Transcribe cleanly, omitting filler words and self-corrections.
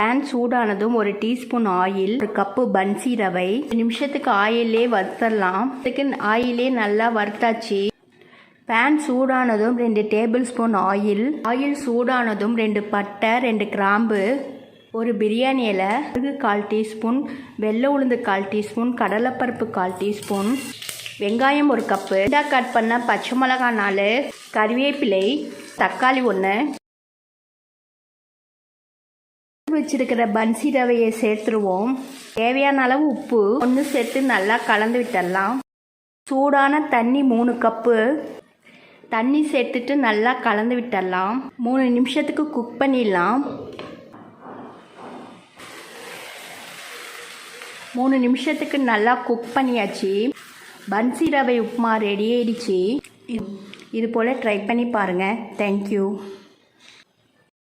Pan சூடானதும் ஒரு teaspoon oil, ஒரு கப்பு பன்சி ரவை. நிமிஷத்துக்கு ஆயிலே வறுத்தரலாம். ஆயிலே நல்லா வறுத்தாச்சு. பேன் சூடானதும் 2 டேபிள் ஸ்பூன் ஆயில் சூடானதும் 2 பட்டை, 2 கிராம்பு, ஒரு பிரியாணி இலை, 1/4 டீஸ்பூன், வெள்ளை உளுந்து 1/4 டீஸ்பூன், கடலைப்பருப்பு 1/4 டீஸ்பூன், வெங்காயம் 1 கப்பு, கட் பண்ண பச்சை மிளகாய் 4, கறிவேப்பிலை, தக்காளி 1. வச்சிருக்கிற பன்சி ரவையை சேர்த்துருவோம். தேவையான அளவு உப்பு 1 சேர்த்து நல்லா கலந்து விட்டுடலாம். சூடான தண்ணி 3 கப்பு தண்ணி சேர்த்துட்டு நல்லா கலந்து விட்டுடலாம். 3 நிமிஷத்துக்கு குக் பண்ணிடலாம். 3 நிமிஷத்துக்கு நல்லா குக் பண்ணியாச்சு. பன்சி ரவை உப்புமா ரெடி ஆயிடுச்சு. இது போல் ட்ரை பண்ணி பாருங்கள். தேங்க்யூ.